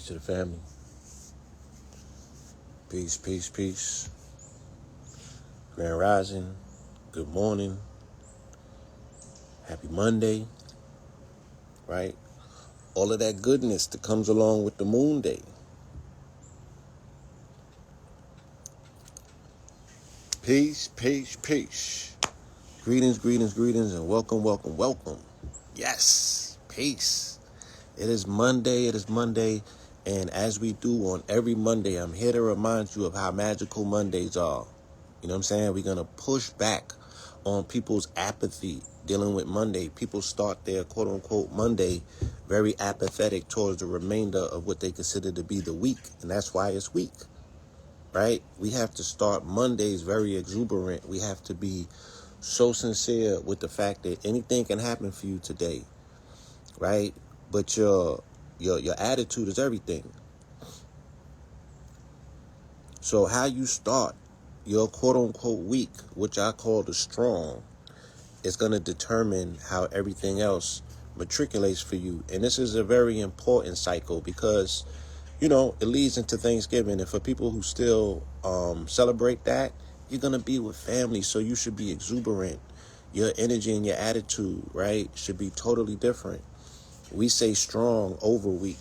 Peace to the family. Peace, peace, peace. Grand Rising. Good morning. Happy Monday. Right? All of that goodness that comes along with the moon day. Peace, peace, peace. Greetings, greetings, greetings, and welcome, welcome, welcome. Yes, peace. It is Monday, and as we do on every Monday, I'm here to remind you of how magical Mondays are. You know what I'm saying? We're going to push back on people's apathy dealing with Monday. People start their quote-unquote Monday very apathetic towards the remainder of what they consider to be the week, and that's why it's weak, right? We have to start Mondays very exuberant. We have to be so sincere with the fact that anything can happen for you today, right? But your attitude is everything. So how you start your quote-unquote week, which I call the strong, is going to determine how everything else matriculates for you. And this is a very important cycle because, you know, it leads into Thanksgiving. And for people who still celebrate that, you're going to be with family. So you should be exuberant. Your energy and your attitude, right, should be totally different. We say strong over weak,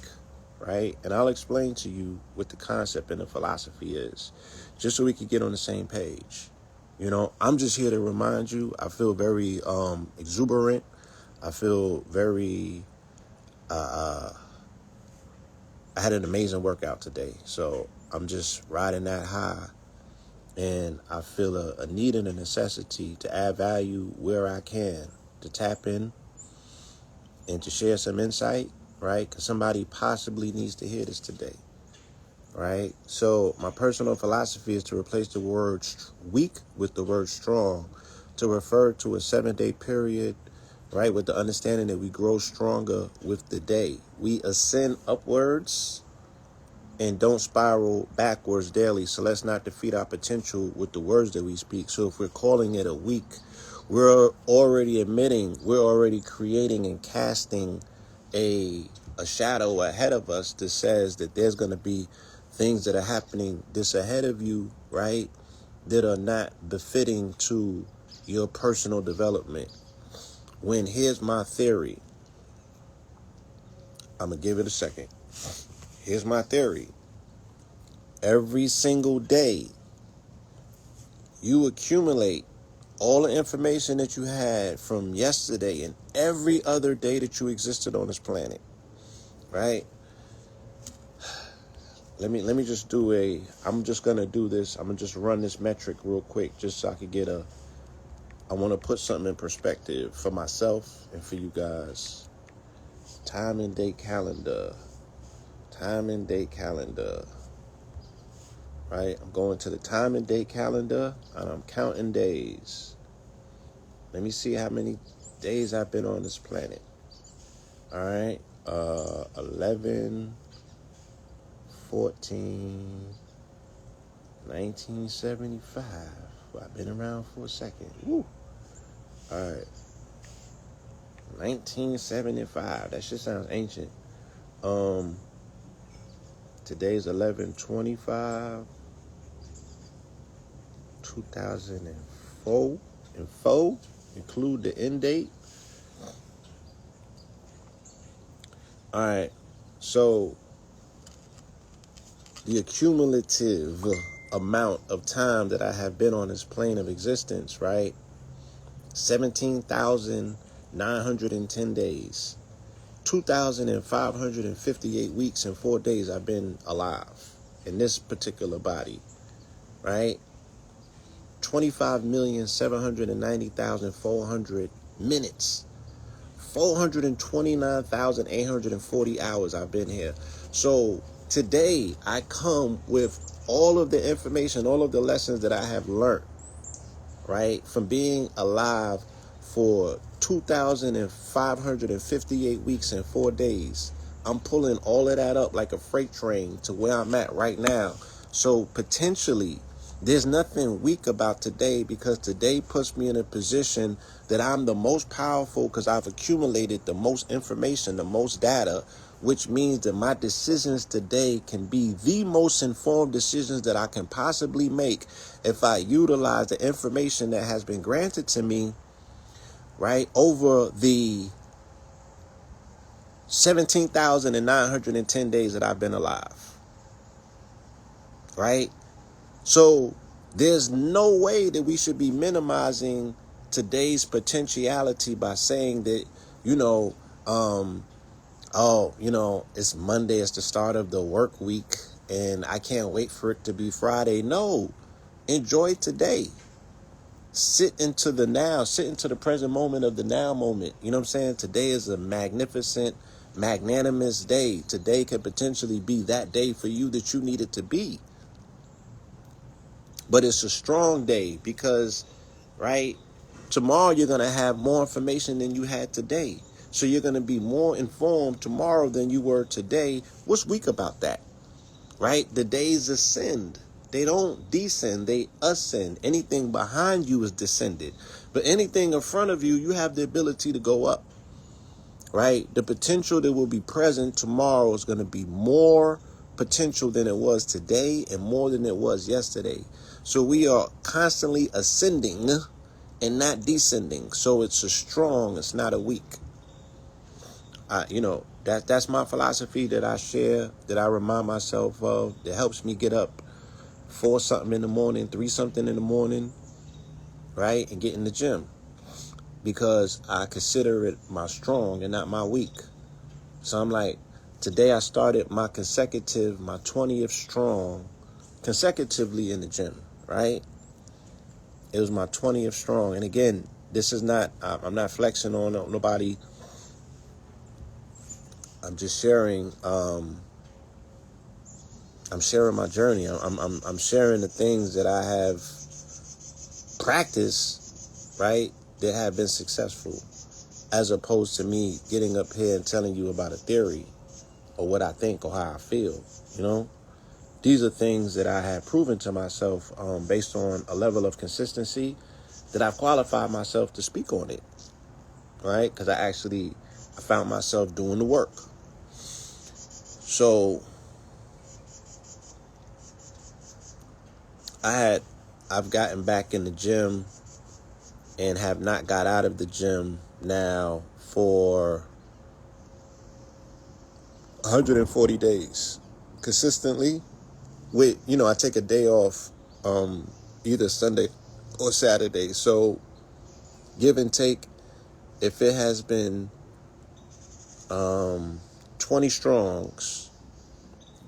right? And I'll explain to you what the concept and the philosophy is, just so we can get on the same page. You know, I'm just here to remind you, I feel very exuberant. I feel very, I had an amazing workout today. So I'm just riding that high. And I feel a need and a necessity to add value where I can, to tap in and to share some insight, right? Because somebody possibly needs to hear this today, right? So my personal philosophy is to replace the word weak with the word strong, to refer to a 7-day period, right? With the understanding that we grow stronger with the day. We ascend upwards and don't spiral backwards daily. So let's not defeat our potential with the words that we speak. So if we're calling it a week, we're already admitting, we're already creating and casting a shadow ahead of us that says that there's going to be things that are happening this ahead of you, right, that are not befitting to your personal development. When here's my theory, I'm going to give it a second. Here's my theory. Every single day, you accumulate all the information that you had from yesterday and every other day that you existed on this planet, right? Let me just do I'm just going to do this. I'm going to just run this metric real quick just so I could get I want to put something in perspective for myself and for you guys. Time and date calendar. Right? I'm going to the time and date calendar and I'm counting days. Let me see how many days I've been on this planet. All right. 11, 14, 1975. Well, I've been around for a second. Woo. All right. 1975. That shit sounds ancient. Today's 11/25, 2004. And 4, include the end date. All right. So the accumulative amount of time that I have been on this plane of existence, right? 17,910 days. 2,558 weeks and 4 days I've been alive in this particular body, right? 25,790,400 minutes. 429,840 hours I've been here. So today I come with all of the information, all of the lessons that I have learned, right? From being alive for 2,558 weeks and 4 days. I'm pulling all of that up like a freight train to where I'm at right now. So potentially There's nothing weak about today, because today puts me in a position that I'm the most powerful because I've accumulated the most information, the most data, which means that my decisions today can be the most informed decisions that I can possibly make if I utilize the information that has been granted to me, right, over the 17,910 days that I've been alive, right? So there's no way that we should be minimizing today's potentiality by saying that, it's Monday, it's the start of the work week, and I can't wait for it to be Friday. No, enjoy today. Sit into the now, sit into the present moment of the now moment. You know what I'm saying? Today is a magnificent, magnanimous day. Today could potentially be that day for you that you need it to be. But it's a strong day because, right, tomorrow you're going to have more information than you had today. So you're going to be more informed tomorrow than you were today. What's weak about that, right? The days ascend. They don't descend, they ascend. Anything behind you is descended. But anything in front of you, you have the ability to go up, right? The potential that will be present tomorrow is going to be more potential than it was today and more than it was yesterday. So we are constantly ascending and not descending. So it's a strong, it's not a weak. That's my philosophy that I share, that I remind myself of, that helps me get up 4 something in the morning, 3 something in the morning, right? And get in the gym, because I consider it my strong and not my weak. So I'm like, today I started my 20th strong consecutively in the gym, right? It was my 20th strong. And again, this is not, I'm not flexing on nobody. I'm just sharing, I'm sharing my journey. I'm sharing the things that I have practiced, right, that have been successful, as opposed to me getting up here and telling you about a theory or what I think or how I feel. These are things that I have proven to myself based on a level of consistency that I've qualified myself to speak on it, right? Because I found myself doing the work. So I've gotten back in the gym and have not got out of the gym now for 140 days consistently. I take a day off either Sunday or Saturday. So give and take, if it has been 20 strongs,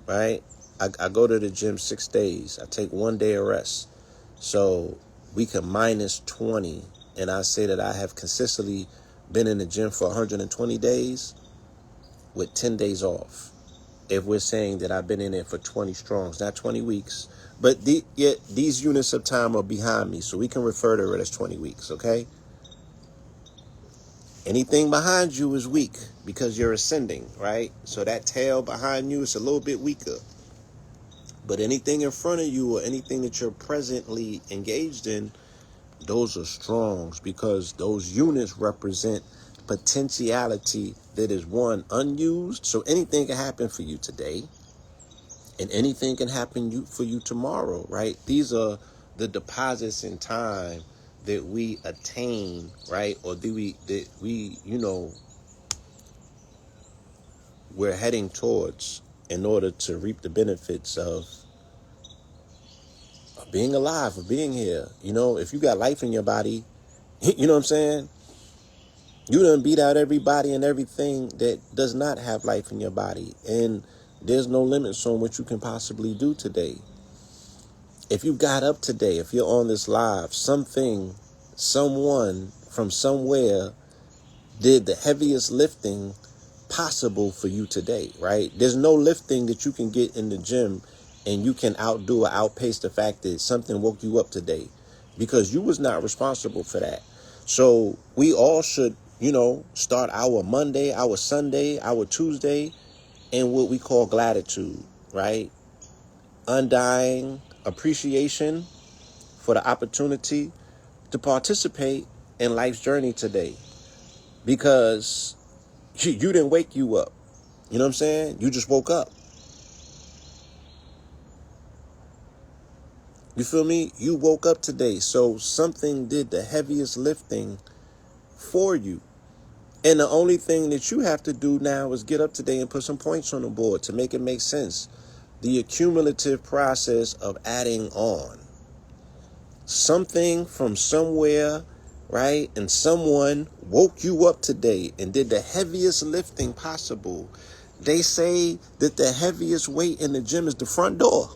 right? I go to the gym 6 days. I take 1 day of rest. So we can minus 20. And I say that I have consistently been in the gym for 120 days with 10 days off. If we're saying that I've been in it for 20 strongs, not 20 weeks. But these units of time are behind me. So we can refer to it as 20 weeks, okay? Anything behind you is weak because you're ascending, right? So that tail behind you is a little bit weaker. But anything in front of you or anything that you're presently engaged in, those are strongs, because those units represent potentiality that is, one, unused. So anything can happen for you today and anything can happen for you tomorrow, right? These are the deposits in time that we attain, right? Or we're heading towards in order to reap the benefits of being alive, of being here. If you got life in your body, you know what I'm saying? You done beat out everybody and everything that does not have life in your body. And there's no limits on what you can possibly do today. If you got up today, if you're on this live, someone from somewhere did the heaviest lifting possible for you today, right? There's no lifting that you can get in the gym and you can outdo or outpace the fact that something woke you up today, because you was not responsible for that. So we all should, start our Monday, our Sunday, our Tuesday in what we call gratitude, right? Undying appreciation for the opportunity to participate in life's journey today, because you didn't wake you up. You know what I'm saying? You just woke up. You feel me? You woke up today. So something did the heaviest lifting for you. And the only thing that you have to do now is get up today and put some points on the board to make it make sense. The accumulative process of adding on something from somewhere, right? And someone woke you up today and did the heaviest lifting possible. They say that the heaviest weight in the gym is the front door.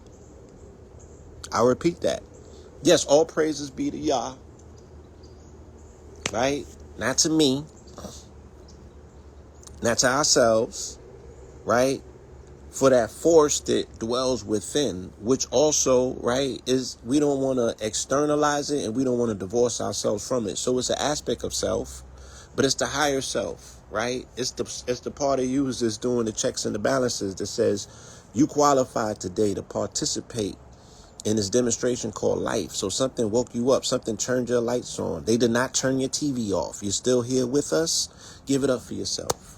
I'll repeat that. Yes, all praises be to Yah, right? Not to me, not to ourselves, right? For that force that dwells within, which also, right, is we don't want to externalize it and we don't want to divorce ourselves from it. So it's an aspect of self, but it's the higher self, right? It's the part of you that's doing the checks and the balances that says you qualify today to participate in this demonstration called life. So something woke you up, something turned your lights on. They did not turn your TV off. You're still here with us. Give it up for yourself.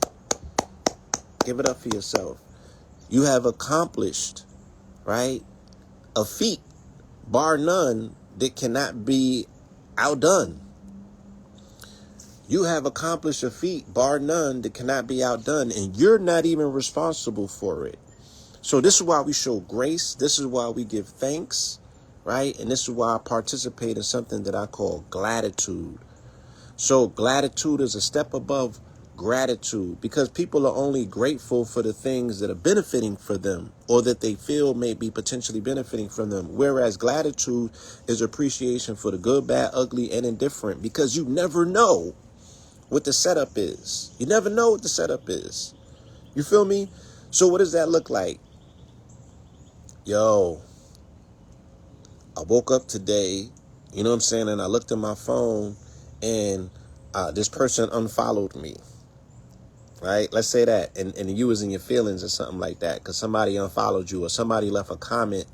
Give it up for yourself. You have accomplished, right, a feat, bar none, that cannot be outdone. You have accomplished a feat, bar none, that cannot be outdone, and you're not even responsible for it. So this is why we show grace. This is why we give thanks, right? And this is why I participate in something that I call gratitude. So gratitude is a step above gratitude, because people are only grateful for the things that are benefiting for them or that they feel may be potentially benefiting from them. Whereas gratitude is appreciation for the good, bad, ugly, and indifferent, because you never know what the setup is. You never know what the setup is. You feel me? So what does that look like? Yo, I woke up today, you know what I'm saying, and I looked at my phone and this person unfollowed me, right? Let's say that, and you was in your feelings or something like that because somebody unfollowed you or somebody left a comment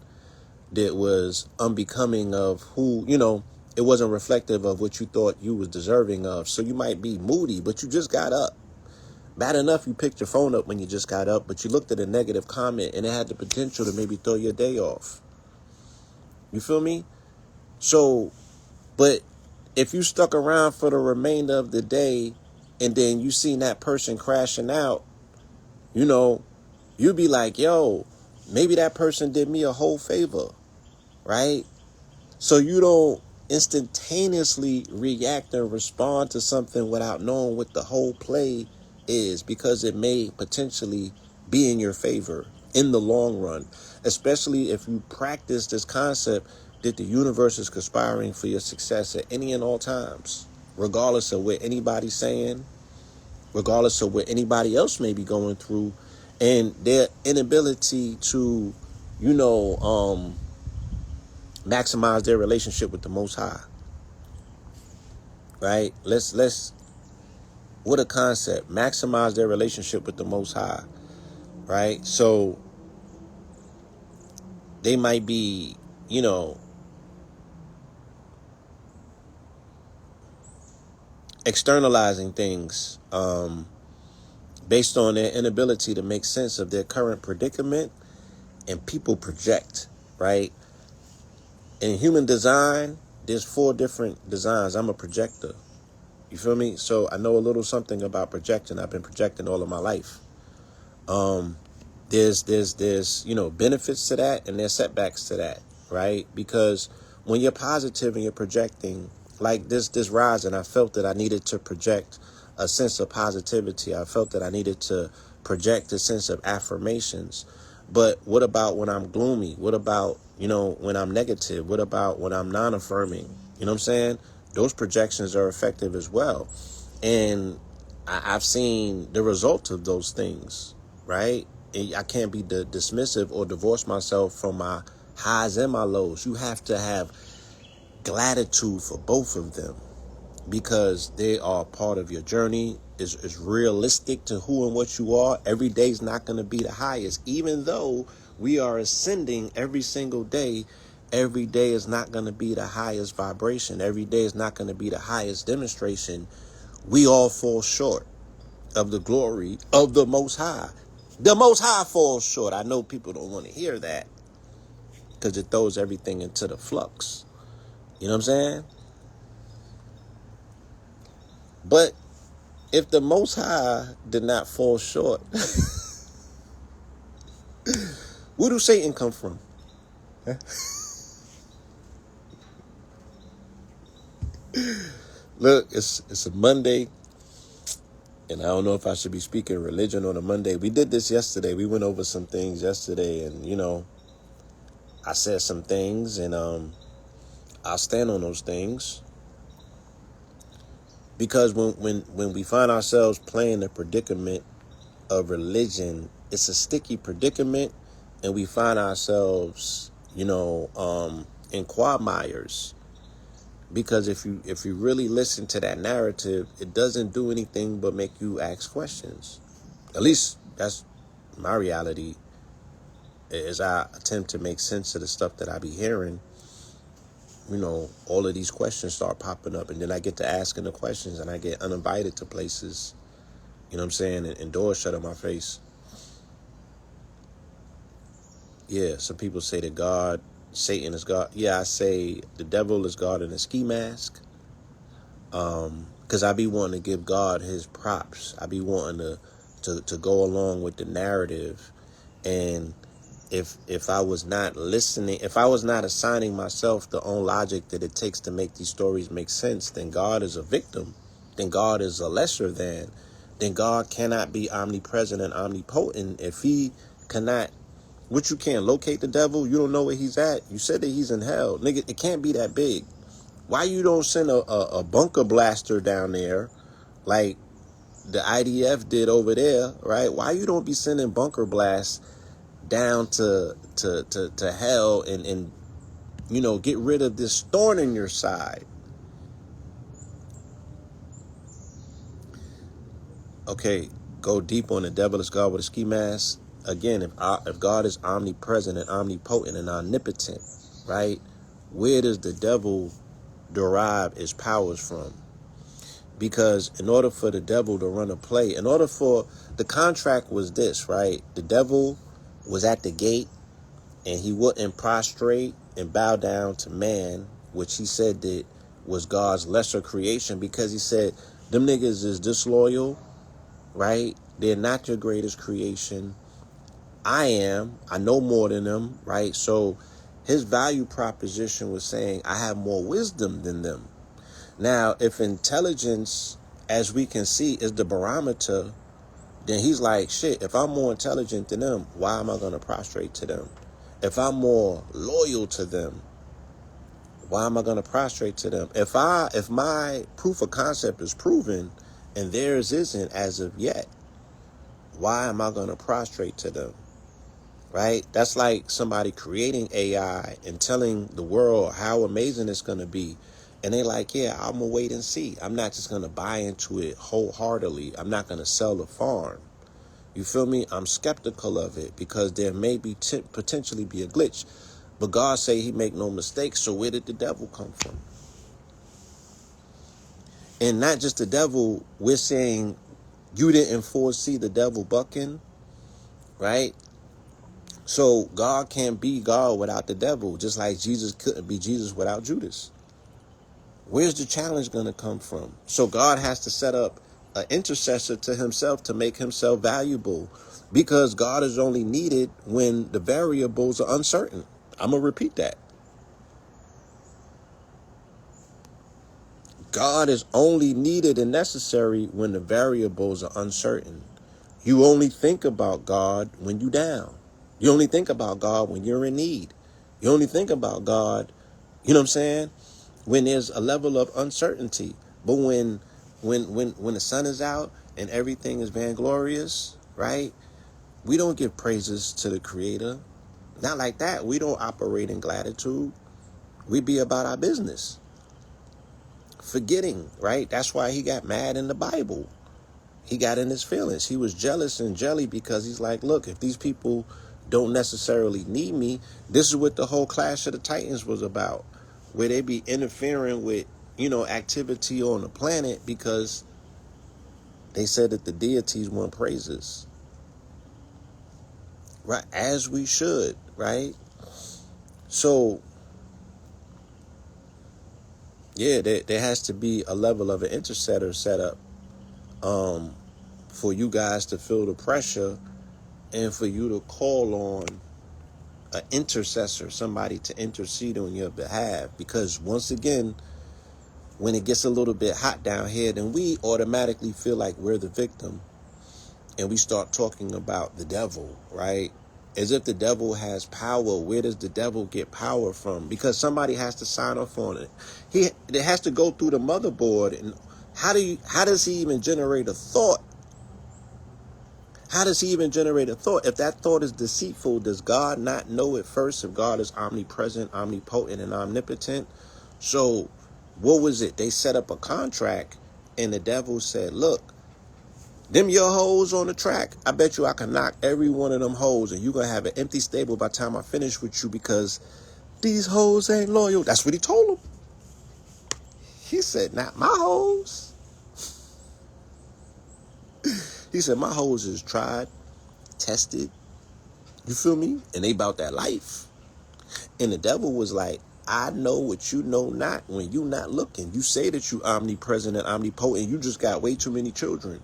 that was unbecoming of who, you know, it wasn't reflective of what you thought you was deserving of. So you might be moody, but you just got up. Bad enough you picked your phone up when you just got up, but you looked at a negative comment and it had the potential to maybe throw your day off. You feel me? So, but if you stuck around for the remainder of the day and then you seen that person crashing out, you know, you'd be like, yo, maybe that person did me a whole favor, right? So you don't instantaneously react and respond to something without knowing what the whole play is, because it may potentially be in your favor in the long run, especially if you practice this concept that the universe is conspiring for your success at any and all times, regardless of what anybody's saying, regardless of what anybody else may be going through, and their inability to, you know, maximize their relationship with the Most High. Right? Let's what a concept. Maximize their relationship with the Most High. Right? So they might be, you know, externalizing things based on their inability to make sense of their current predicament, and people project, right? In human design, there's 4 different designs. I'm a projector. You feel me? So I know a little something about projection. I've been projecting all of my life. There's you know, benefits to that and there's setbacks to that, right? Because when you're positive and you're projecting, like this rise, and I felt that I needed to project a sense of positivity. I felt that I needed to project a sense of affirmations. But what about when I'm gloomy? What about, you know, when I'm negative? What about when I'm non-affirming? You know what I'm saying? Those projections are effective as well. And I've seen the result of those things, right? I can't be dismissive or divorce myself from my highs and my lows. You have to have gratitude for both of them, because they are part of your journey. Is realistic to who and what you are. Every day is not going to be the highest, even though we are ascending every single day every day is not going to be the highest vibration. Every day is not going to be the highest demonstration. We all fall short of the glory of the Most High. The Most High falls short. I know people don't want to hear that because it throws everything into the flux. You know what I'm saying? But if the Most High did not fall short, where do Satan come from? Look, it's a Monday, and I don't know if I should be speaking religion on a Monday. We did this yesterday. We went over some things yesterday, and, you know, I said some things, and I'll stand on those things. Because when we find ourselves playing the predicament of religion, it's a sticky predicament, and we find ourselves, you know, in quagmires. Because if you really listen to that narrative, it doesn't do anything but make you ask questions. At least that's my reality. As I attempt to make sense of the stuff that I be hearing, you know, all of these questions start popping up, and then I get to asking the questions, and I get uninvited to places, you know what I'm saying, and doors shut in my face. Yeah, some people say that Satan is God. Yeah, I say the devil is God in a ski mask. Because I be wanting to give God his props. I be wanting to go along with the narrative. And if I was not listening, if I was not assigning myself the own logic that it takes to make these stories make sense, then God is a victim. Then God is a lesser than. Then God cannot be omnipresent and omnipotent if he cannot. What, you can't locate the devil? You don't know where he's at? You said that he's in hell. Nigga, it can't be that big. Why you don't send a bunker blaster down there like the IDF did over there, right? Why you don't be sending bunker blasts down to hell and you know, get rid of this thorn in your side? Okay, go deep on the devil is God with a ski mask. Again, if God is omnipresent and omnipotent and omnipotent, right? Where does the devil derive his powers from? Because in order for the devil to run a play, in order for the contract was this, right? The devil was at the gate, and he wouldn't prostrate and bow down to man, which he said that was God's lesser creation, because he said them niggas is disloyal, right? They're not your greatest creation. I know more than them, right? So his value proposition was saying, I have more wisdom than them. Now, if intelligence, as we can see, is the barometer, then he's like, shit, if I'm more intelligent than them, why am I going to prostrate to them? If I'm more loyal to them, why am I going to prostrate to them? If my proof of concept is proven and theirs isn't as of yet, why am I going to prostrate to them? Right? That's like somebody creating AI and telling the world how amazing it's going to be. And they like, yeah, I'm going to wait and see. I'm not just going to buy into it wholeheartedly. I'm not going to sell the farm. You feel me? I'm skeptical of it because there may be potentially be a glitch. But God say he make no mistakes. So where did the devil come from? And not just the devil. We're saying you didn't foresee the devil bucking, right? So God can't be God without the devil, just like Jesus couldn't be Jesus without Judas. Where's the challenge going to come from? So God has to set up an intercessor to himself to make himself valuable, because God is only needed when the variables are uncertain. I'm going to repeat that. God is only needed and necessary when the variables are uncertain. You only think about God when you're down. You only think about God when you're in need. You only think about God, you know what I'm saying, when there's a level of uncertainty. But when the sun is out and everything is vainglorious, right? We don't give praises to the Creator. Not like that. We don't operate in gratitude. We be about our business. Forgetting, right? That's why he got mad in the Bible. He got in his feelings. He was jealous and jelly because he's like, look, if these people don't necessarily need me. This is what the whole Clash of the Titans was about, where they be interfering with, activity on the planet because they said that the deities want praises. Right? As we should, right? So, yeah, there has to be a level of an intercessor set up for you guys to feel the pressure and for you to call on an intercessor, somebody to intercede on your behalf. Because once again, when it gets a little bit hot down here, then we automatically feel like we're the victim. And we start talking about the devil, right? As if the devil has power. Where does the devil get power from? Because somebody has to sign off on it. It has to go through the motherboard. And how does he even generate a thought? How does he even generate a thought? If that thought is deceitful, does God not know it first? If God is omnipresent, omnipotent, and omnipotent? So what was it? They set up a contract and the devil said, look, them your hoes on the track, I bet you I can knock every one of them hoes and you're going to have an empty stable by the time I finish with you because these hoes ain't loyal. That's what he told them. He said, not my hoes. He said, my hoes is tried, tested, you feel me? And they about that life. And the devil was like, I know what you know not when you not looking. You say that you omnipresent and omnipotent. You just got way too many children.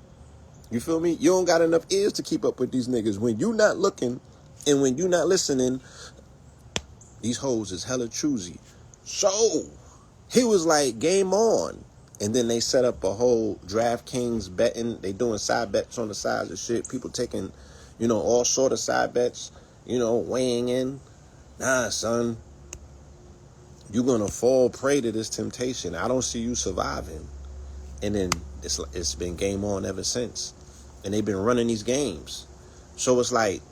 You feel me? You don't got enough ears to keep up with these niggas. When you not looking and when you not listening, these hoes is hella choosy. So he was like, game on. And then they set up a whole DraftKings betting. They doing side bets on the sides of shit. People taking, all sort of side bets, weighing in. Nah, son, you're going to fall prey to this temptation. I don't see you surviving. And then it's been game on ever since. And they've been running these games. So it's like,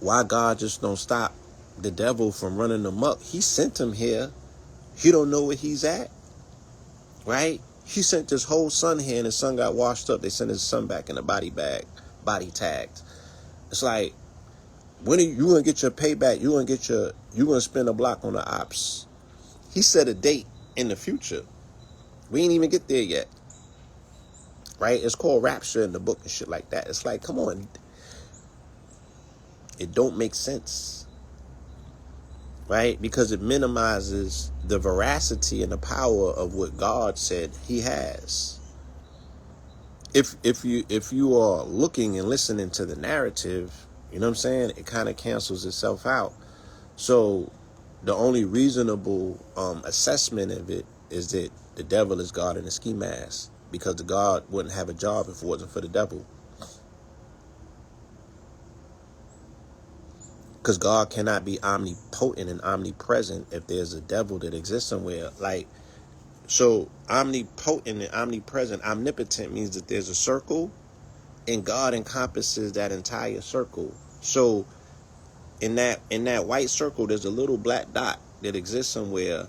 why God just don't stop the devil from running amok? He sent him here. He don't know where he's at. Right? He sent his whole son here and his son got washed up. They sent his son back in a body bag, body tagged. It's like, when are you going to get your payback? You're going to spend a block on the ops. He set a date in the future. We ain't even get there yet. Right? It's called rapture in the book and shit like that. It's like, come on. It don't make sense. Right? Because it minimizes the veracity and the power of what God said he has. If you are looking and listening to the narrative, you know what I'm saying? It kind of cancels itself out. So the only reasonable assessment of it is that the devil is God in a ski mask, because the God wouldn't have a job if it wasn't for the devil. Because God cannot be omnipotent and omnipresent if there's a devil that exists somewhere. Like, so omnipotent and omnipresent, omnipotent means that there's a circle and God encompasses that entire circle. So in that white circle, there's a little black dot that exists somewhere.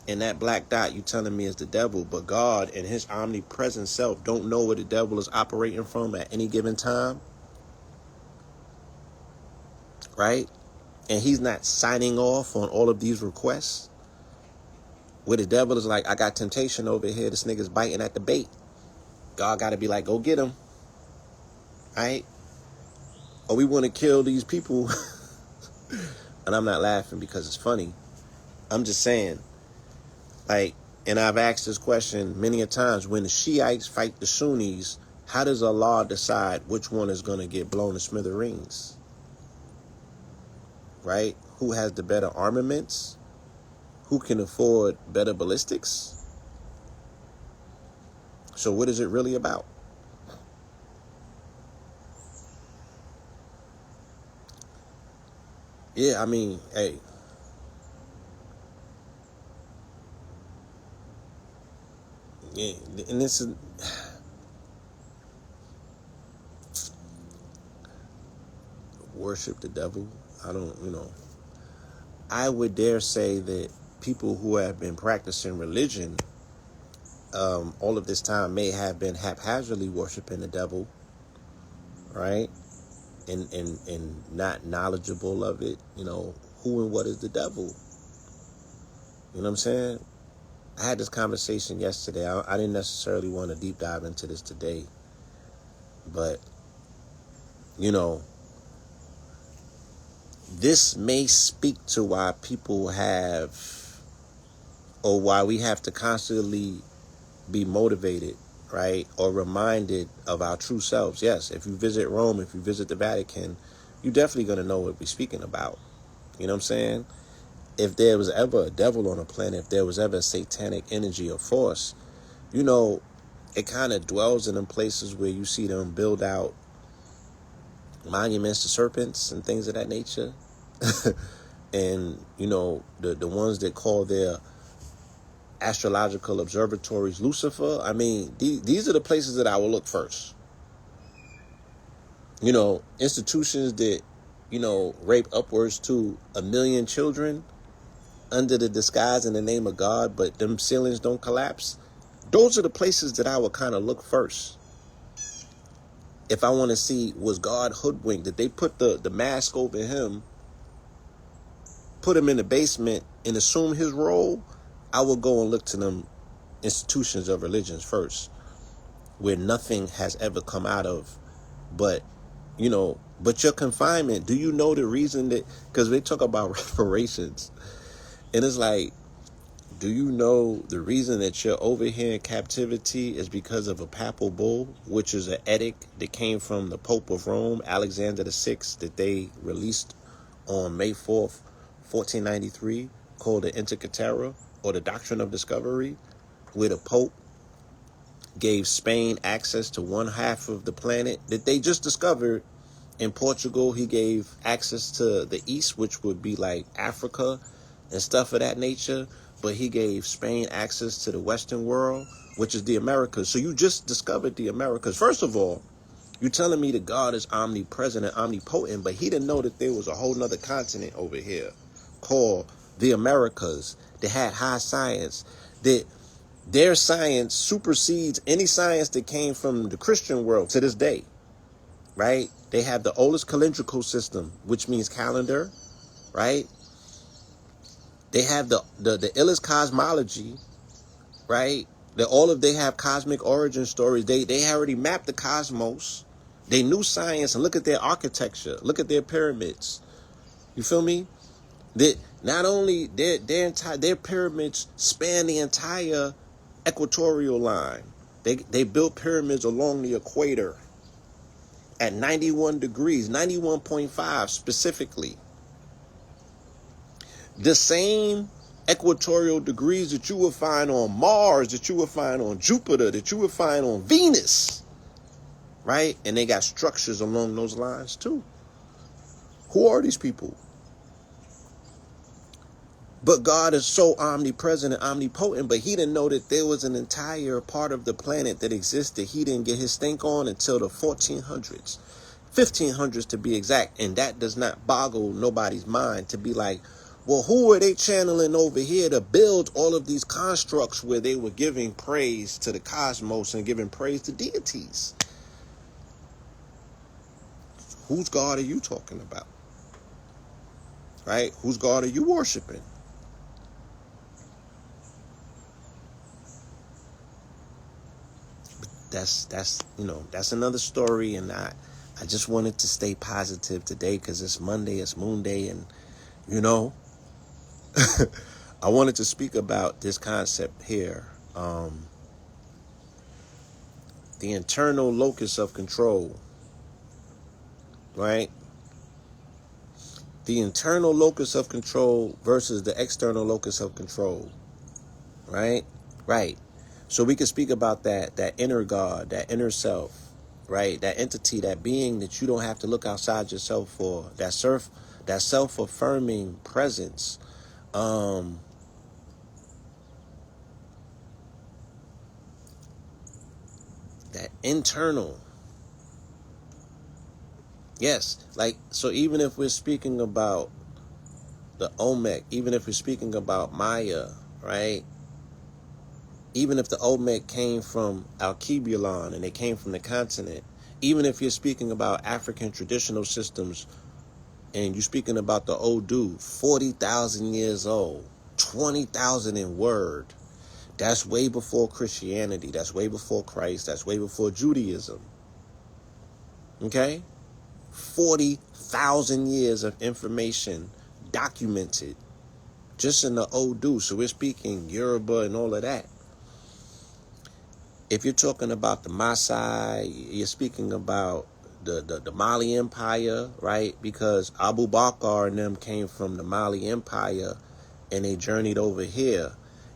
And that black dot, you telling me, is the devil. But God and his omnipresent self don't know where the devil is operating from at any given time. Right? And he's not signing off on all of these requests. Where the devil is like, I got temptation over here. This nigga's biting at the bait. God got to be like, go get him. Right? Or we want to kill these people. And I'm not laughing because it's funny. I'm just saying, like, and I've asked this question many a times, when the Shiites fight the Sunnis, how does Allah decide which one is going to get blown to smithereens? Right? Who has the better armaments? Who can afford better ballistics? So what is it really about? Yeah, I mean, hey. Yeah, and this is... worship the devil. I don't, I would dare say that people who have been practicing religion all of this time may have been haphazardly worshiping the devil, right? and not knowledgeable of it, who and what is the devil? You know what I'm saying? I had this conversation yesterday. I didn't necessarily want to deep dive into this today, but this may speak to why people have, or why we have to constantly be motivated, right? Or reminded of our true selves. Yes, if you visit Rome, if you visit the Vatican, you're definitely going to know what we're speaking about. You know what I'm saying? If there was ever a devil on a planet, if there was ever a satanic energy or force, it kind of dwells in them places where you see them build out monuments to serpents and things of that nature. And, the ones that call their astrological observatories Lucifer. I mean, these are the places that I will look first. Institutions that, rape upwards to 1 million children under the disguise in the name of God, but them ceilings don't collapse. Those are the places that I would kind of look first. If I want to see, was God hoodwinked? Did they put the mask over him, put him in the basement, and assume his role? I will go and look to them institutions of religions first, where nothing has ever come out of. But your confinement, do you know the reason that, because they talk about reparations, and it's like, do you know the reason that you're over here in captivity is because of a papal bull, which is an edict that came from the Pope of Rome, Alexander VI, that they released on May 4th, 1493, called the Inter Caetera, or the Doctrine of Discovery, where the Pope gave Spain access to one half of the planet that they just discovered. In Portugal, he gave access to the East, which would be like Africa and stuff of that nature. But he gave Spain access to the Western world, which is the Americas. So you just discovered the Americas. First of all, you're telling me that God is omnipresent and omnipotent, but he didn't know that there was a whole nother continent over here called the Americas that had high science, that their science supersedes any science that came from the Christian world to this day, right? They have the oldest calendrical system, which means calendar, right? They have the illest cosmology, right? They have cosmic origin stories. They already mapped the cosmos. They knew science, and look at their architecture. Look at their pyramids. You feel me? That not only their pyramids span the entire equatorial line. They built pyramids along the equator at 91 degrees, 91.5 specifically. The same equatorial degrees that you would find on Mars, that you would find on Jupiter, that you would find on Venus, right? And they got structures along those lines too. Who are these people? But God is so omnipresent and omnipotent, but he didn't know that there was an entire part of the planet that existed. He didn't get his stink on until the 1400s, 1500s to be exact. And that does not boggle nobody's mind to be like, well, who are they channeling over here to build all of these constructs where they were giving praise to the cosmos and giving praise to deities? Whose God are you talking about? Right? Whose God are you worshiping? That's another story, and I just wanted to stay positive today because it's Monday, it's Moon Day, and I wanted to speak about this concept here, the internal locus of control, right? The internal locus of control versus the external locus of control, right? Right. So we can speak about that inner God, that inner self, right? That entity, that being that you don't have to look outside yourself for, that self-affirming presence. That internal. Yes. Like, so even if we're speaking about the Olmec, even if we're speaking about Maya, right? Even if the Olmec came from Alkebulan and they came from the continent, Even if you're speaking about African traditional systems and you're speaking about the Odu, 40,000 years old, 20,000 in word. That's way before Christianity. That's way before Christ. That's way before Judaism. Okay? 40,000 years of information documented just in the Odu. So we're speaking Yoruba and all of that. If you're talking about the Maasai, you're speaking about the Mali Empire, right? Because Abu Bakr and them came from the Mali Empire and they journeyed over here.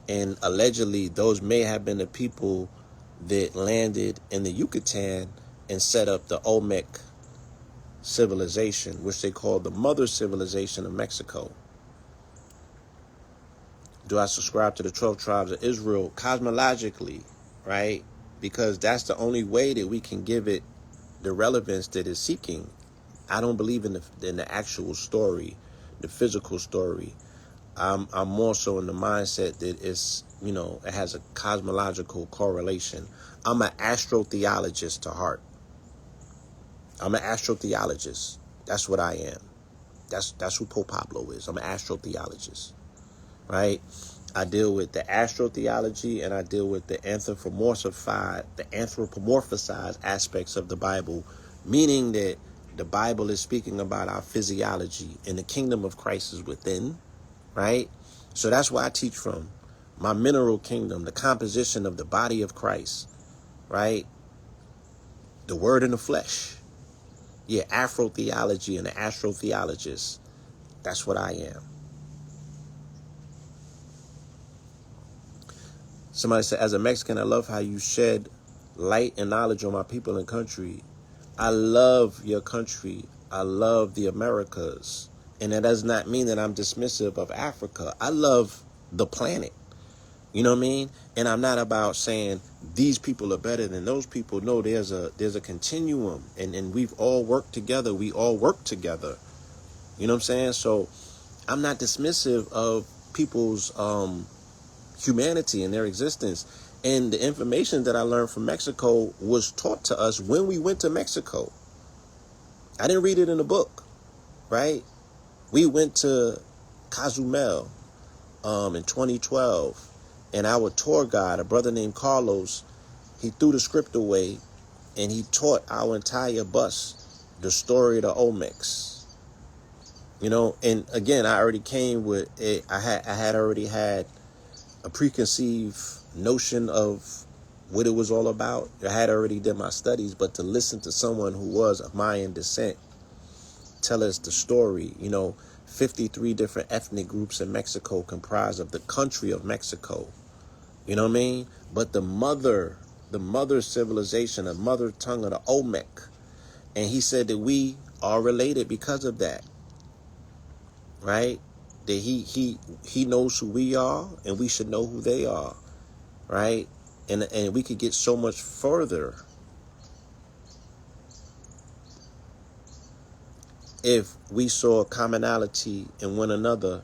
And allegedly, those may have been the people that landed in the Yucatan and set up the Olmec civilization, which they call the mother civilization of Mexico. Do I subscribe to the 12 tribes of Israel cosmologically, right? Because that's the only way that we can give it the relevance that it's seeking. I don't believe in the actual story, the physical story. I'm more so in the mindset that it's, it has a cosmological correlation. I'm an astrotheologist to heart. I'm an astrotheologist. That's what I am. That's who Pope Pablo is. I'm an astrotheologist, right? I deal with the astrotheology and I deal with the anthropomorphized aspects of the Bible, meaning that the Bible is speaking about our physiology and the kingdom of Christ is within, right? So that's where I teach from. My mineral kingdom, the composition of the body of Christ, right? The word in the flesh. Yeah, Afrotheology and the astrotheologist. That's what I am. Somebody said, as a Mexican, I love how you shed light and knowledge on my people and country. I love your country. I love the Americas. And that does not mean that I'm dismissive of Africa. I love the planet. You know what I mean? And I'm not about saying these people are better than those people. No, there's a continuum. And we've all worked together. We all work together. You know what I'm saying? So I'm not dismissive of people's humanity and their existence. And the information that I learned from Mexico was taught to us when we went to Mexico. I didn't read it in a book, right? We went to Cozumel in 2012, and our tour guide, a brother named Carlos, he threw the script away and he taught our entire bus the story of the Olmecs. And again, I already came with it. I had already had a preconceived notion of what it was all about. I had already done my studies, but to listen to someone who was of Mayan descent tell us the story, 53 different ethnic groups in Mexico comprised of the country of Mexico. You know what I mean? But the mother civilization, the mother tongue of the Olmec. And he said that we are related because of that. Right? That he knows who we are and we should know who they are. Right? And we could get so much further if we saw commonality in one another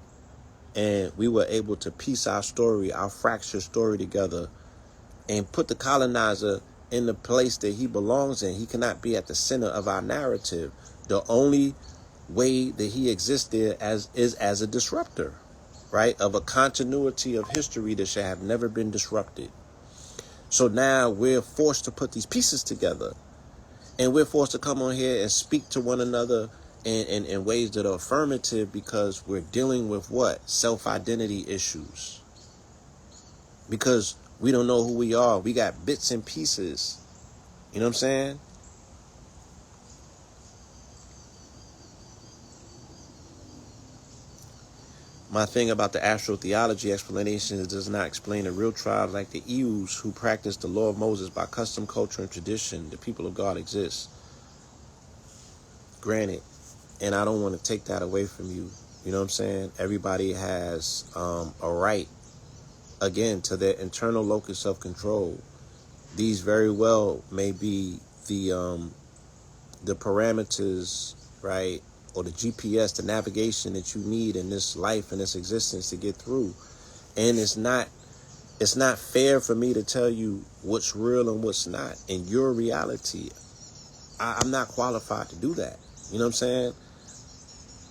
and we were able to piece our story, our fractured story together and put the colonizer in the place that he belongs in. He cannot be at the center of our narrative. The only way that he exists there is as a disruptor, right? Of a continuity of history that should have never been disrupted. So now we're forced to put these pieces together and we're forced to come on here and speak to one another in ways that are affirmative because we're dealing with what? Self-identity issues. Because we don't know who we are. We got bits and pieces. You know what I'm saying? My thing about the astrotheology explanation is it does not explain the real tribes like the Eus who practice the law of Moses by custom, culture, and tradition. The people of God exist. Granted, and I don't want to take that away from you. You know what I'm saying? Everybody has a right, again, to their internal locus of control. These very well may be the parameters, right? Or the GPS, the navigation that you need in this life and this existence to get through. And it's not fair for me to tell you what's real and what's not in your reality. I'm not qualified to do that. You know what I'm saying?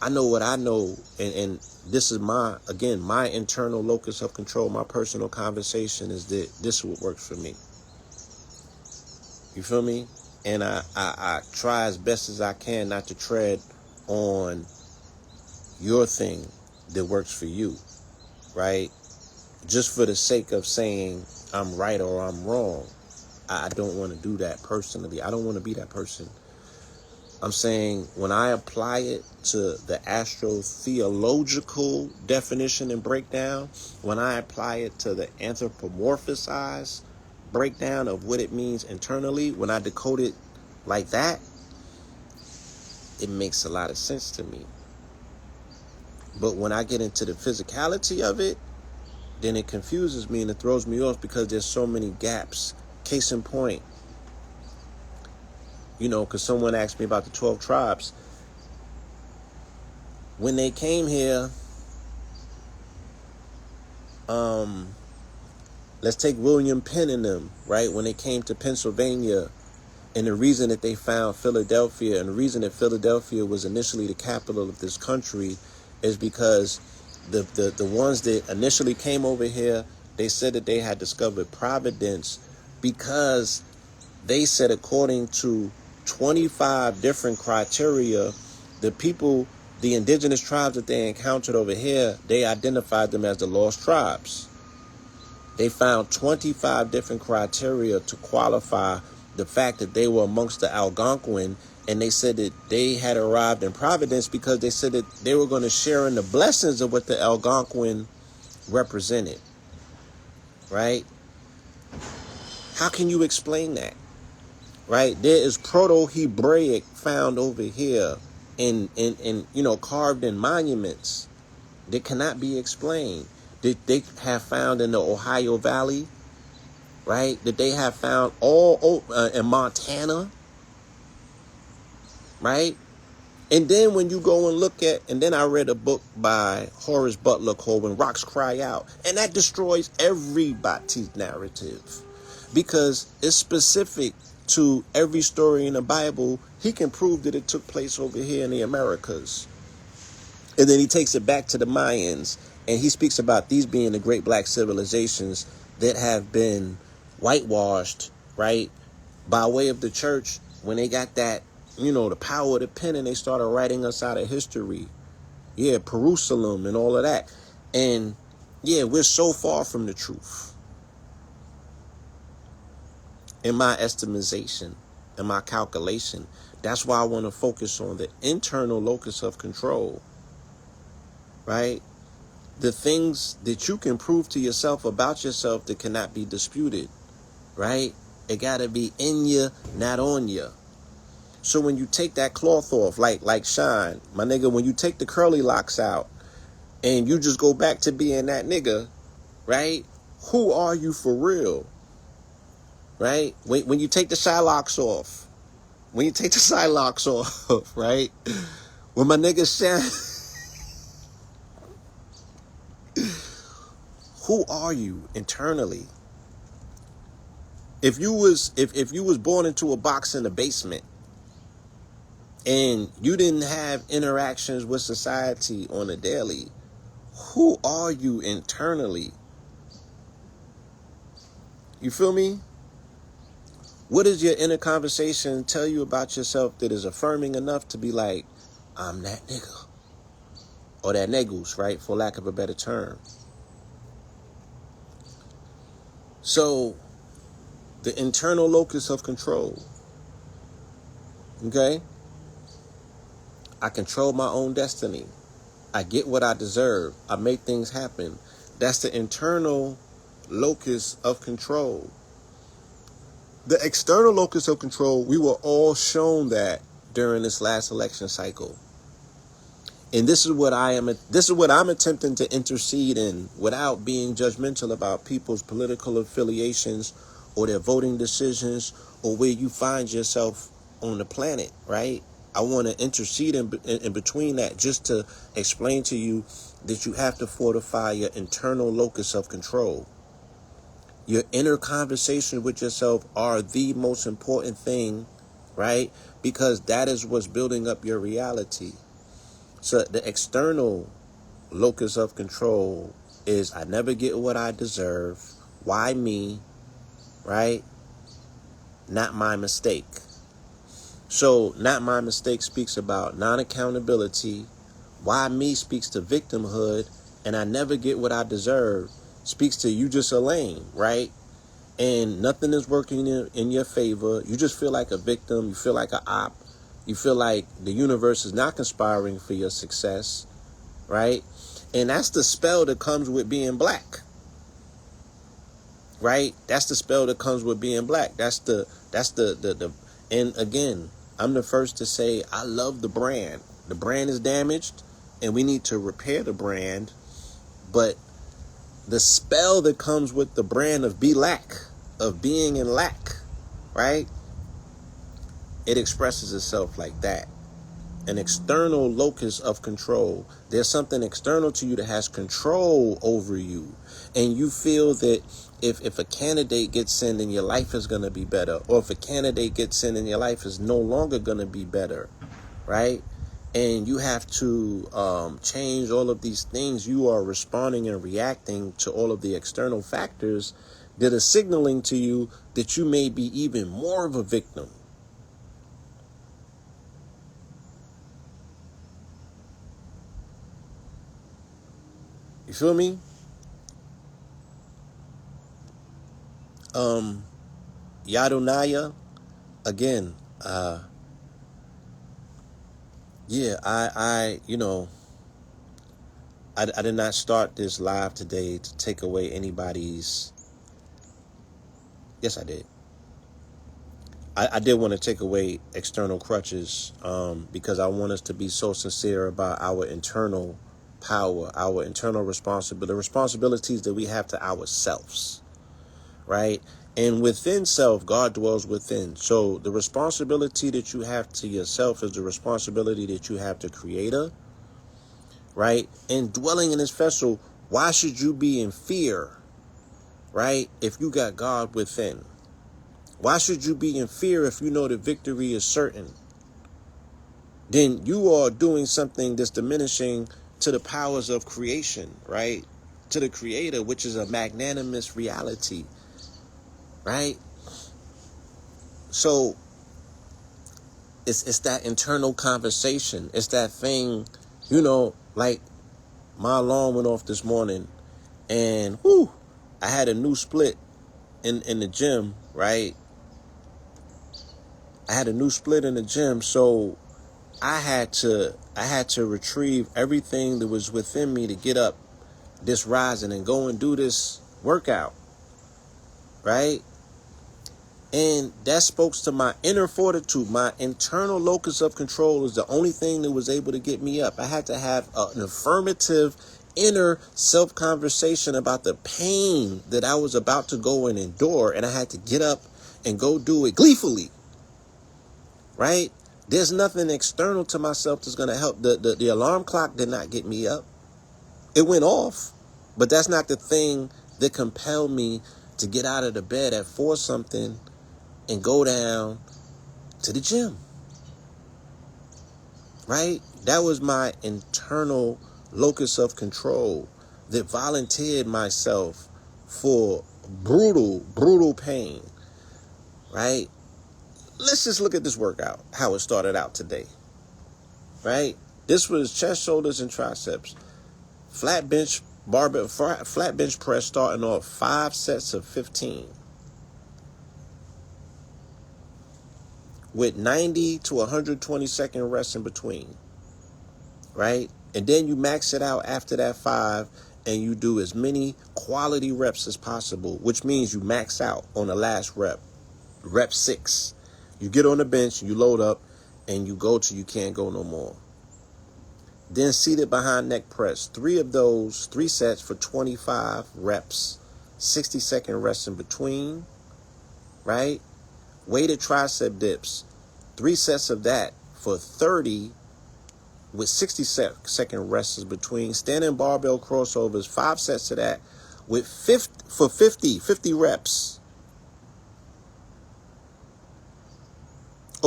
I know what I know, and this is my internal locus of control. My personal conversation is that this is what works for me. You feel me? And I try as best as I can not to tread on your thing that works for you, right? Just for the sake of saying I'm right or I'm wrong. I don't want to do that personally. I don't want to be that person. I'm saying when I apply it to the astrotheological definition and breakdown, when I apply it to the anthropomorphized breakdown of what it means internally, when I decode it like that, it makes a lot of sense to me. But when I get into the physicality of it, then it confuses me and it throws me off because there's so many gaps. Case in point, because someone asked me about the 12 tribes. When they came here, let's take William Penn and them, right? When they came to Pennsylvania, and the reason that they found Philadelphia, and the reason that Philadelphia was initially the capital of this country, is because the ones that initially came over here, they said that they had discovered Providence because they said, according to 25 different criteria, the indigenous tribes that they encountered over here, they identified them as the lost tribes. They found 25 different criteria to qualify the fact that they were amongst the Algonquin, and they said that they had arrived in Providence because they said that they were going to share in the blessings of what the Algonquin represented, right? How can you explain that? Right? There is Proto-Hebraic found over here in carved in monuments that cannot be explained. That they have found in the Ohio Valley, right? That they have found all in Montana, right? And then when you go and look at, and then I read a book by Horace Butler called When Rocks Cry Out, and that destroys everybody's narrative because it's specific to every story in the Bible. He can prove that it took place over here in the Americas. And then he takes it back to the Mayans, and he speaks about these being the great black civilizations that have been whitewashed, right, by way of the church when they got that, the power of the pen, and they started writing us out of history. Yeah, Jerusalem and all of that. And yeah, we're so far from the truth. In my estimation, in my calculation. That's why I want to focus on the internal locus of control, right? The things that you can prove to yourself about yourself that cannot be disputed, right? It got to be in you, not on you. So when you take that cloth off, like Shine, my nigga, when you take the curly locks out and you just go back to being that nigga, right? Who are you for real? Right? When you take the Shylocks off, right? When my nigga Shine, who are you internally? If you was born into a box in the basement and you didn't have interactions with society on a daily, who are you internally? You feel me? What does your inner conversation tell you about yourself that is affirming enough to be like, I'm that nigga? Or that negus, right? For lack of a better term. So, the internal locus of control. Okay? I control my own destiny. I get what I deserve. I make things happen. That's the internal locus of control. The external locus of control, we were all shown that during this last election cycle. And this is what I'm attempting to intercede in without being judgmental about people's political affiliations or their voting decisions or where you find yourself on the planet, right? I want to intercede in between that just to explain to you that you have to fortify your internal locus of control. Your inner conversations with yourself are the most important thing, right? Because that is what's building up your reality. So the external locus of control is I never get what I deserve. Why me? Right? Not my mistake. So not my mistake speaks about non-accountability. Why me speaks to victimhood. And I never get what I deserve speaks to you just a lame, right? And nothing is working in your favor. You just feel like a victim. You feel like an op. You feel like the universe is not conspiring for your success, right? And that's the spell that comes with being black, right? That's the spell that comes with being black. That's the and again, I'm the first to say I love the brand. The brand is damaged and we need to repair the brand. But the spell that comes with the brand of be lack, of being in lack, right? It expresses itself like that. An external locus of control. There's something external to you that has control over you. And you feel that if a candidate gets in, then your life is going to be better. Or if a candidate gets in, then your life is no longer going to be better. Right? And you have to change all of these things. You are responding and reacting to all of the external factors that are signaling to you that you may be even more of a victim. You feel me? Yadunaya, again, yeah, I did not start this live today to take away anybody's. Yes, I did. I did want to take away external crutches, because I want us to be so sincere about our internal power, our internal responsibility, the responsibilities that we have to ourselves, right? And within self, God dwells within. So the responsibility that you have to yourself is the responsibility that you have to Creator, right? And dwelling in His vessel, why should you be in fear, right? If you got God within. Why should you be in fear if you know the victory is certain? Then you are doing something that's diminishing to the powers of creation, right? To the Creator, which is a magnanimous reality, right? So it's that internal conversation. It's that thing, like my alarm went off this morning and I had a new split in the gym, right? I had a new split in the gym, so I had to retrieve everything that was within me to get up this rising and go and do this workout, right? And that spoke to my inner fortitude. My internal locus of control is the only thing that was able to get me up. I had to have an affirmative inner self-conversation about the pain that I was about to go and endure, and I had to get up and go do it gleefully, right? There's nothing external to myself that's going to help. The alarm clock did not get me up. It went off, but that's not the thing that compelled me to get out of the bed at 4 something and go down to the gym, right? That was my internal locus of control that volunteered myself for brutal pain, right? Let's just look at this workout, how it started out today, right? This was chest, shoulders, and triceps. Flat bench press starting off 5 sets of 15 with 90 to 120 second rest in between, right? And then you max it out after that 5 and you do as many quality reps as possible, which means you max out on the last rep 6. You get on the bench, you load up, and you go till you can't go no more. Then seated behind neck press, 3 of those, 3 sets for 25 reps, 60 second rest in between, right? Weighted tricep dips, 3 sets of that for 30 with 60 second rests between. Standing barbell crossovers, 5 sets of that with 50 reps.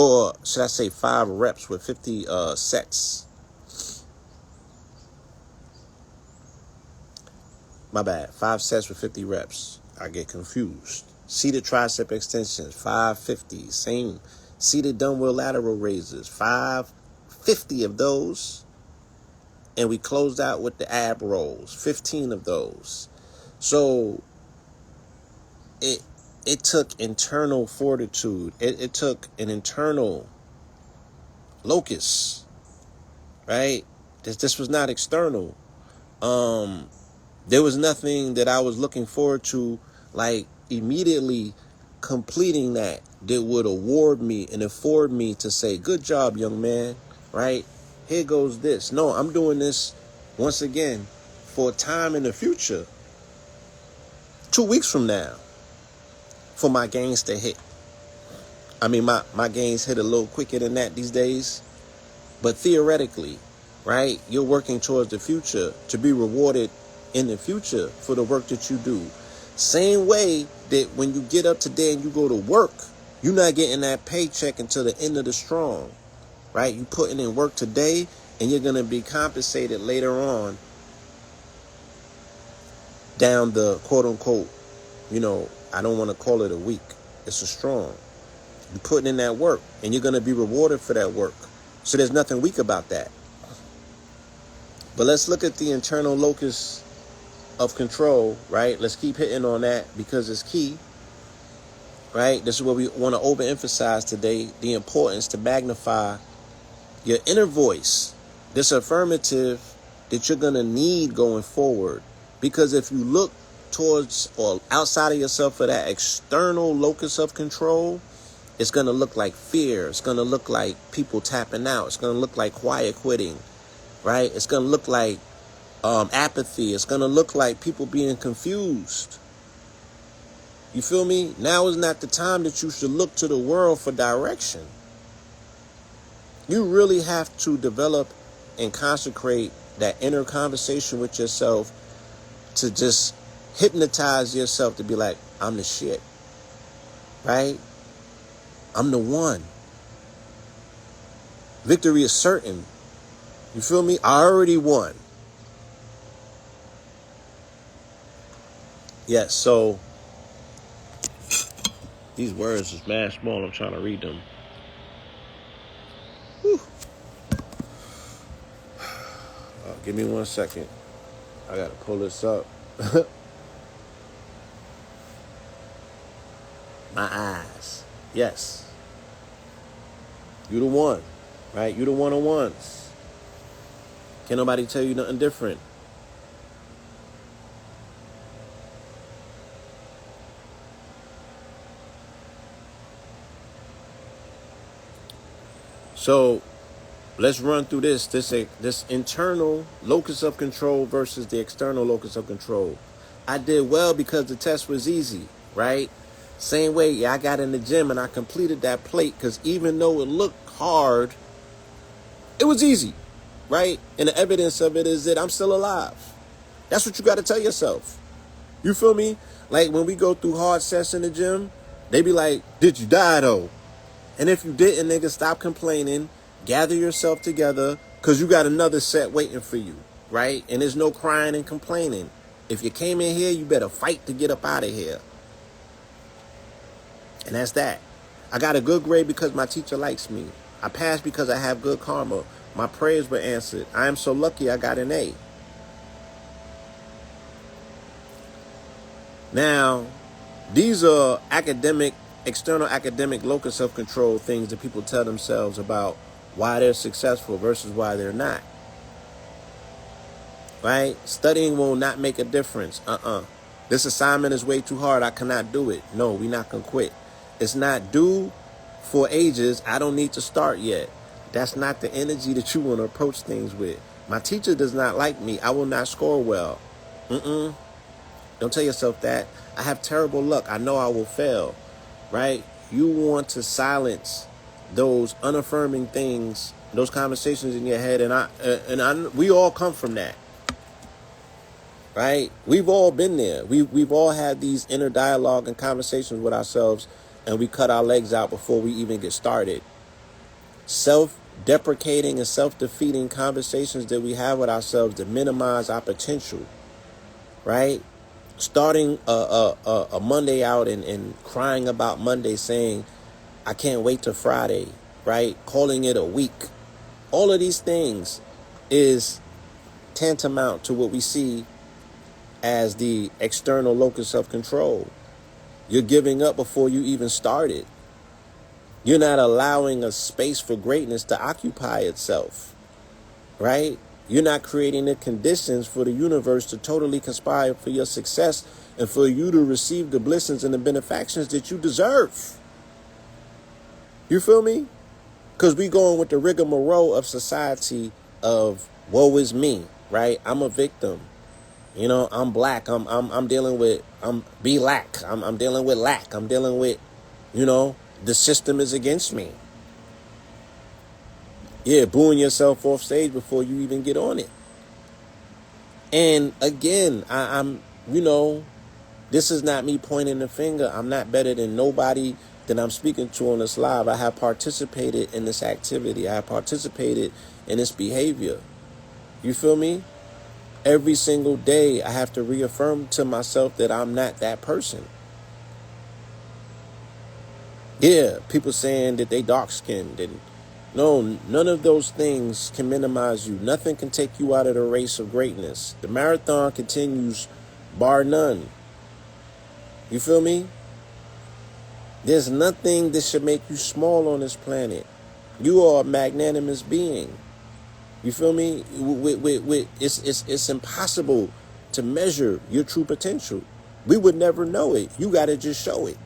or should I say 5 reps with 50 sets. My bad. 5 sets with 50 reps. I get confused. Seated tricep extensions, 550. Same. Seated dumbbell lateral raises, 550 of those. And we closed out with the ab rolls, 15 of those. So it took internal fortitude. It took an internal locus, right? This was not external. There was nothing that I was looking forward to, like immediately completing that would award me and afford me to say, good job, young man, right? Here goes this. No, I'm doing this once again for a time in the future. 2 weeks from now, for my gains to hit. I mean, my gains hit a little quicker than that these days. But theoretically, right, you're working towards the future to be rewarded in the future for the work that you do. Same way that when you get up today and you go to work, you're not getting that paycheck until the end of the strong, right? You putting in work today and you're going to be compensated later on down the quote unquote, I don't want to call it a week. It's a strong. You're putting in that work and you're going to be rewarded for that work. So there's nothing weak about that. But let's look at the internal locus of control, right? Let's keep hitting on that because it's key, right? This is what we want to overemphasize today, the importance to magnify your inner voice, this affirmative that you're going to need going forward. Because if you look towards or outside of yourself for that external locus of control, it's going to look like fear. It's going to look like people tapping out. It's going to look like quiet quitting, right? It's going to look like apathy. It's going to look like people being confused. You feel me? Now is not the time that you should look to the world for direction. You really have to develop and consecrate that inner conversation with yourself to just hypnotize yourself to be like, I'm the shit, right? I'm the one. Victory is certain. You feel me? I already won. Yes, so these words is mad small. I'm trying to read them. Whew. Give me 1 second. I gotta pull this up. My eyes. Yes. You the one, right? You the one-on-ones. Can't nobody tell you nothing different. So let's run through this internal locus of control versus the external locus of control. I did well because the test was easy, right? Same way, I got in the gym and I completed that plate because even though it looked hard, it was easy, right? And the evidence of it is that I'm still alive. That's what you got to tell yourself. You feel me? Like when we go through hard sets in the gym, they be like, did you die though? And if you didn't, nigga, stop complaining. Gather yourself together because you got another set waiting for you, right? And there's no crying and complaining. If you came in here, you better fight to get up out of here. And that's that. I got a good grade because my teacher likes me. I passed because I have good karma. My prayers were answered. I am so lucky I got an A. Now, these are external academic locus of control things that people tell themselves about why they're successful versus why they're not. Right? Studying will not make a difference. This assignment is way too hard. I cannot do it. No, we're not going to quit. It's not due for ages. I don't need to start yet. That's not the energy that you want to approach things with. My teacher does not like me. I will not score well. Don't tell yourself that. I have terrible luck. I know I will fail. Right? You want to silence those unaffirming things, those conversations in your head. And we all come from that. Right? We've all been there. We've all had these inner dialogue and conversations with ourselves, and we cut our legs out before we even get started. self-deprecating and self-defeating conversations that we have with ourselves to minimize our potential, right? Starting a Monday out and crying about Monday, saying, I can't wait till Friday, right? Calling it a week. All of these things is tantamount to what we see as the external locus of control. You're giving up before you even started. You're not allowing a space for greatness to occupy itself, right? You're not creating the conditions for the universe to totally conspire for your success and for you to receive the blessings and the benefactions that you deserve. You feel me? Because we going with the rigmarole of society of woe is me, right? I'm a victim. You know, I'm black. I'm dealing with I'm lack. I'm dealing with lack. I'm dealing with, you know, the system is against me. Yeah, booing yourself off stage before you even get on it. And again, I'm, you know, this is not me pointing the finger. I'm not better than nobody that I'm speaking to on this live. I have participated in this activity. I have participated in this behavior. You feel me? Every single day, I have to reaffirm to myself that I'm not that person. Yeah, people saying that they dark-skinned. And no, none of those things can minimize you. Nothing can take you out of the race of greatness. The marathon continues, bar none. You feel me? There's nothing that should make you small on this planet. You are a magnanimous being. You feel me? It's impossible to measure your true potential. We would never know it. You got to just show it.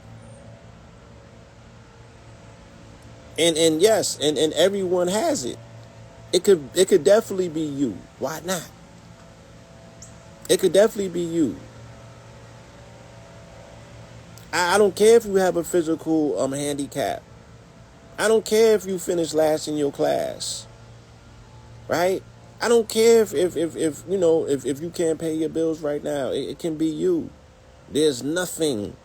And yes, and everyone has it. It could definitely be you. Why not? It could definitely be you. I don't care if you have a physical handicap. I don't care if you finish last in your class. Right? I don't care if you know if you can't pay your bills right now. It can be you. There's nothing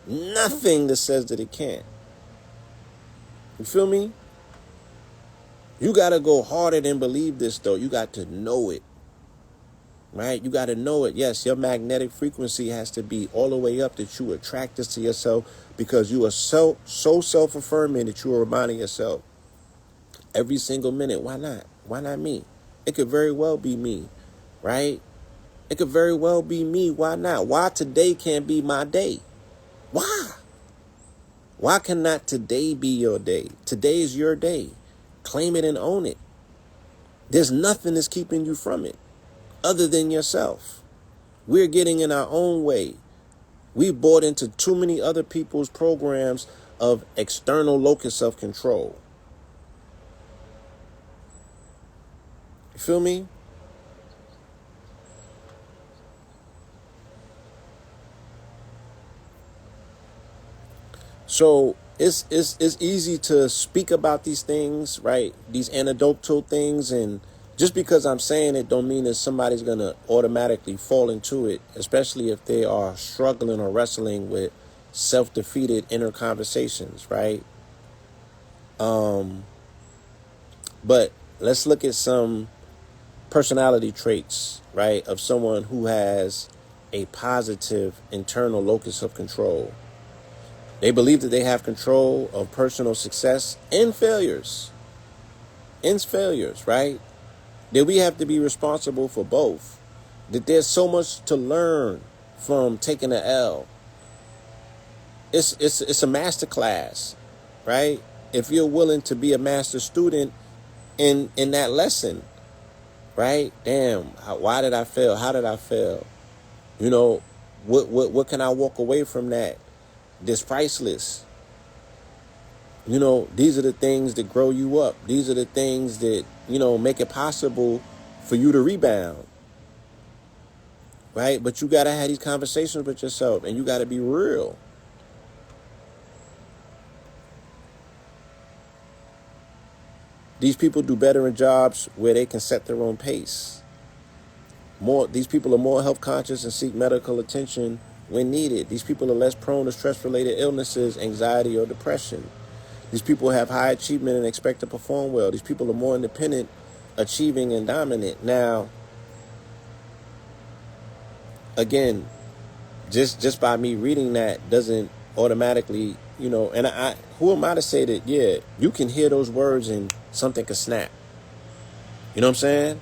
that says that it can't. You feel me? You got to go harder than believe this, though. You got to know it. Right? You got to know it. Yes, your magnetic frequency has to be all the way up that you attract this to yourself, because you are so self-affirming that you are reminding yourself every single minute, why not? Why not me? It could very well be me, right? It could very well be me. Why not? Why today can't be my day? Why? Why cannot today be your day? Today is your day. Claim it and own it. There's nothing that's keeping you from it other than yourself. We're getting in our own way. We bought into too many other people's programs of external locus of control. You feel me? So it's easy to speak about these things, right? These anecdotal things, and just because I'm saying it don't mean that somebody's gonna automatically fall into it, especially if they are struggling or wrestling with self-defeated inner conversations, right? But let's look at some personality traits, right, of someone who has a positive internal locus of control. They believe that they have control of personal success and failures. Right? That we have to be responsible for both. That there's so much to learn from taking an L. It's a master class, right? If you're willing to be a master student in that lesson, right? Damn, why did I fail? How did I fail? You know, what can I walk away from that? This priceless. You know, these are the things that grow you up. These are the things that, you know, make it possible for you to rebound. Right? But you got to have these conversations with yourself, and you got to be real. These people do better in jobs where they can set their own pace. These people are more health conscious and seek medical attention when needed. These people are less prone to stress-related illnesses, anxiety, or depression. These people have high achievement and expect to perform well. These people are more independent, achieving, and dominant. Now, again, just by me reading that doesn't automatically, and I who am I to say that, yeah, you can hear those words and something can snap. You know what I'm saying?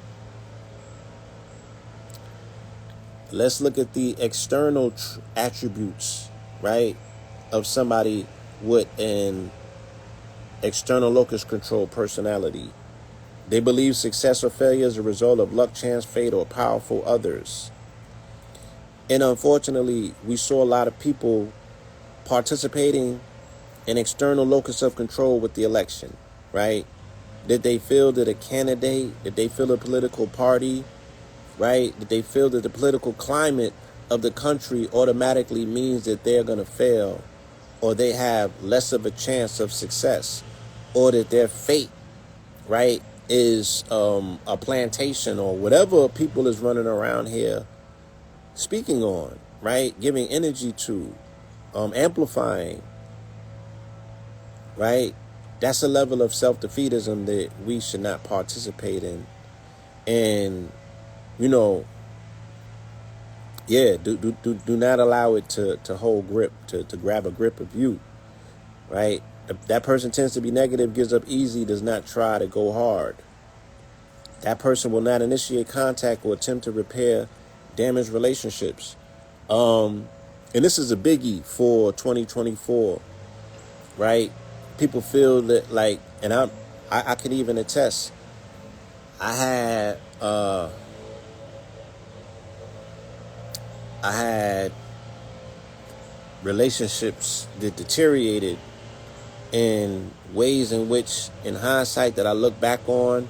Let's look at the external attributes, right, of somebody with an external locus control personality. They believe success or failure is a result of luck, chance, fate, or powerful others. And unfortunately, we saw a lot of people participating in external locus of control with the election, right? Did they feel that a candidate, did they feel a political party, right? Did they feel that the political climate of the country automatically means that they're going to fail, or they have less of a chance of success, or that their fate, right, is a plantation or whatever people is running around here speaking on, right? Giving energy to, amplifying, right? That's a level of self-defeatism that we should not participate in. And, yeah, do not allow it to hold grip, to grab a grip of you, right? That person tends to be negative, gives up easy, does not try to go hard. That person will not initiate contact or attempt to repair damaged relationships. And this is a biggie for 2024, right? People feel that, like, and I can even attest. I had relationships that deteriorated in ways in which, in hindsight, that I look back on,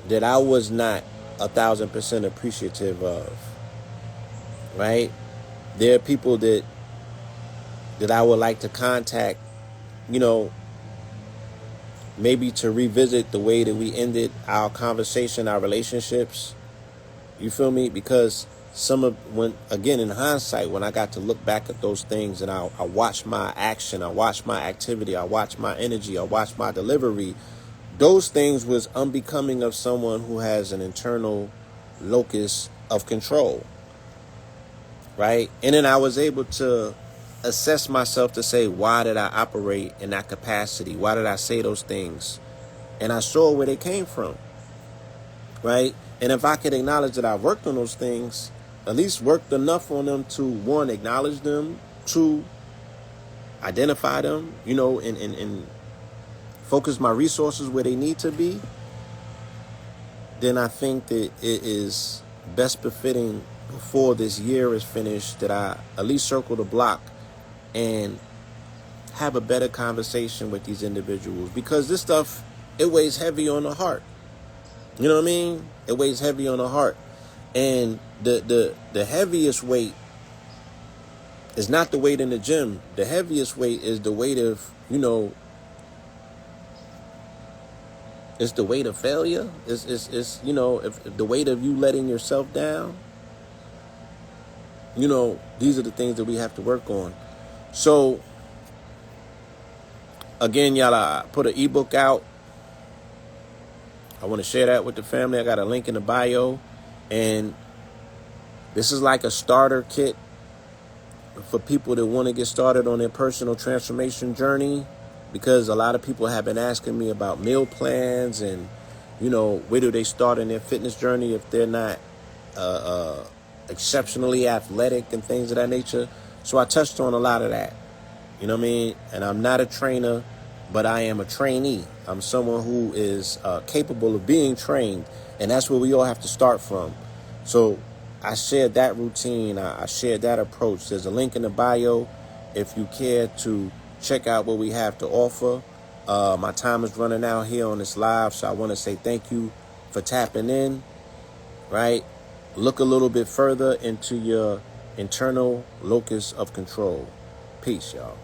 that I was not 1,000% appreciative of, right? There are people that I would like to contact, maybe to revisit the way that we ended our conversation, our relationships. You feel me? Because again, in hindsight, when I got to look back at those things and I watched my action, I watched my activity, I watched my energy, I watched my delivery, those things was unbecoming of someone who has an internal locus of control, right? And then I was able to assess myself to say, why did I operate in that capacity? Why did I say those things? And I saw where they came from, right? And if I could acknowledge that I worked on those things, at least worked enough on them to, one, acknowledge them, two, identify them, and focus my resources where they need to be, then I think that it is best befitting, before this year is finished, that I at least circle the block and have a better conversation with these individuals, because this stuff, it weighs heavy on the heart. You know what I mean? It weighs heavy on the heart. And the heaviest weight is not the weight in the gym. The heaviest weight is the weight of, it's the weight of failure. It's if the weight of you letting yourself down. These are the things that we have to work on. So, again, y'all, I put an ebook out. I want to share that with the family. I got a link in the bio. And this is like a starter kit for people that want to get started on their personal transformation journey, because a lot of people have been asking me about meal plans and, where do they start in their fitness journey if they're not exceptionally athletic and things of that nature. So I touched on a lot of that. You know what I mean? And I'm not a trainer, but I am a trainee. I'm someone who is capable of being trained. And that's where we all have to start from. So I shared that routine. I shared that approach. There's a link in the bio if you care to check out what we have to offer. My time is running out here on this live, so I want to say thank you for tapping in, right? Look a little bit further into your internal locus of control. Peace, y'all.